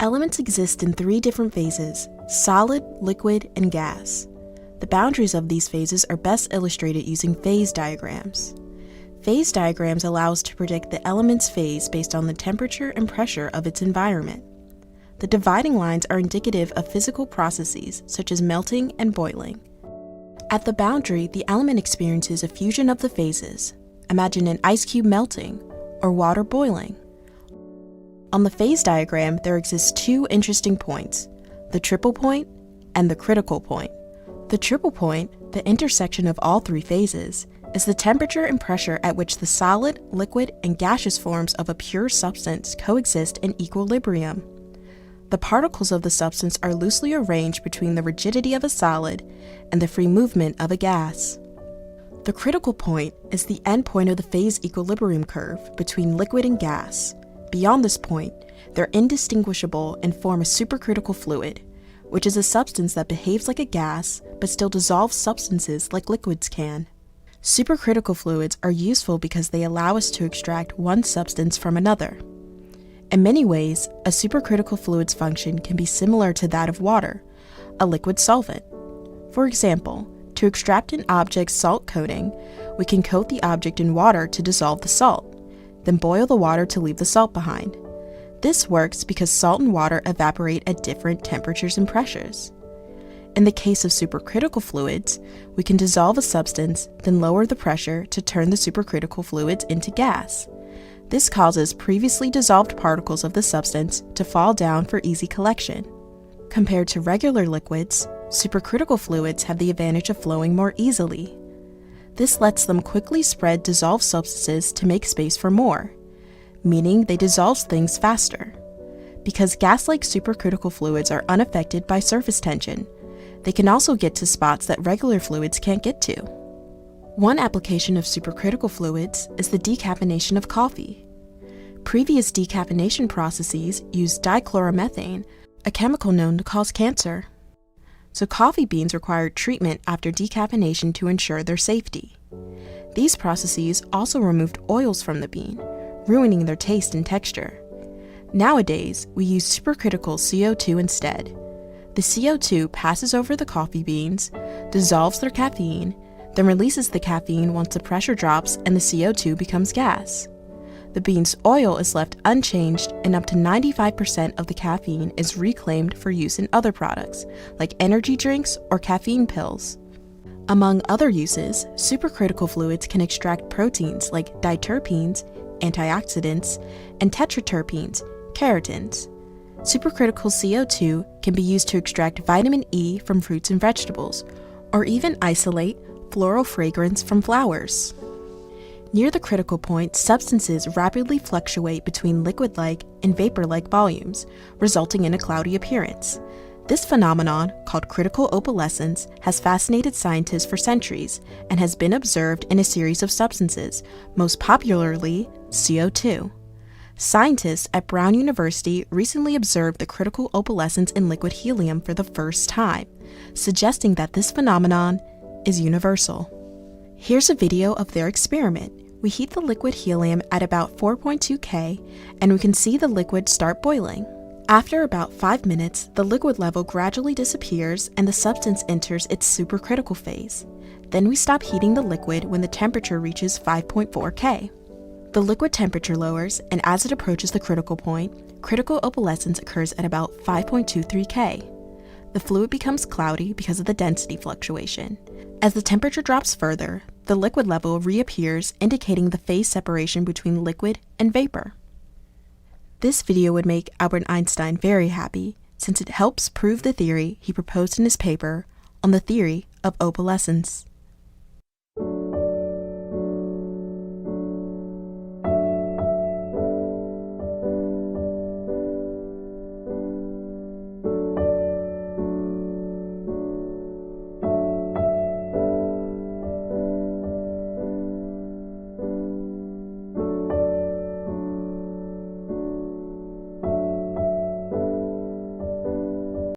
Elements exist in 3 different phases: solid, liquid, and gas. The boundaries of these phases are best illustrated using phase diagrams. Phase diagrams allow us to predict the element's phase based on the temperature and pressure of its environment. The dividing lines are indicative of physical processes such as melting and boiling. At the boundary, the element experiences a fusion of the phases. Imagine an ice cube melting or water boiling. On the phase diagram, there exist 2 interesting points: the triple point and the critical point. The triple point, the intersection of all 3 phases, is the temperature and pressure at which the solid, liquid, and gaseous forms of a pure substance coexist in equilibrium. The particles of the substance are loosely arranged between the rigidity of a solid and the free movement of a gas. The critical point is the end point of the phase equilibrium curve between liquid and gas. Beyond this point, they're indistinguishable and form a supercritical fluid, which is a substance that behaves like a gas but still dissolves substances like liquids can. Supercritical fluids are useful because they allow us to extract one substance from another. In many ways, a supercritical fluid's function can be similar to that of water, a liquid solvent. For example, to extract an object's salt coating, we can coat the object in water to dissolve the salt, then boil the water to leave the salt behind. This works because salt and water evaporate at different temperatures and pressures. In the case of supercritical fluids, we can dissolve a substance, then lower the pressure to turn the supercritical fluids into gas. This causes previously dissolved particles of the substance to fall down for easy collection. Compared to regular liquids, supercritical fluids have the advantage of flowing more easily. This lets them quickly spread dissolved substances to make space for more, meaning they dissolve things faster. Because gas-like supercritical fluids are unaffected by surface tension, they can also get to spots that regular fluids can't get to. One application of supercritical fluids is the decaffeination of coffee. Previous decaffeination processes used dichloromethane, a chemical known to cause cancer. So coffee beans required treatment after decaffeination to ensure their safety. These processes also removed oils from the bean, ruining their taste and texture. Nowadays, we use supercritical CO2 instead. The CO2 passes over the coffee beans, dissolves their caffeine, then releases the caffeine once the pressure drops and the CO2 becomes gas. The bean's oil is left unchanged, and up to 95% of the caffeine is reclaimed for use in other products, like energy drinks or caffeine pills. Among other uses, supercritical fluids can extract proteins like diterpenes, antioxidants, and tetraterpenes, keratins. Supercritical CO2 can be used to extract vitamin E from fruits and vegetables, or even isolate floral fragrance from flowers. Near the critical point, substances rapidly fluctuate between liquid-like and vapor-like volumes, resulting in a cloudy appearance. This phenomenon, called critical opalescence, has fascinated scientists for centuries and has been observed in a series of substances, most popularly CO2. Scientists at Brown University recently observed the critical opalescence in liquid helium for the first time, suggesting that this phenomenon is universal. Here's a video of their experiment. We heat the liquid helium at about 4.2 K, and we can see the liquid start boiling. After about 5 minutes, the liquid level gradually disappears and the substance enters its supercritical phase. Then we stop heating the liquid when the temperature reaches 5.4 K. The liquid temperature lowers, and as it approaches the critical point, critical opalescence occurs at about 5.23 K. The fluid becomes cloudy because of the density fluctuation. As the temperature drops further, the liquid level reappears, indicating the phase separation between liquid and vapor. This video would make Albert Einstein very happy, since it helps prove the theory he proposed in his paper on the theory of opalescence.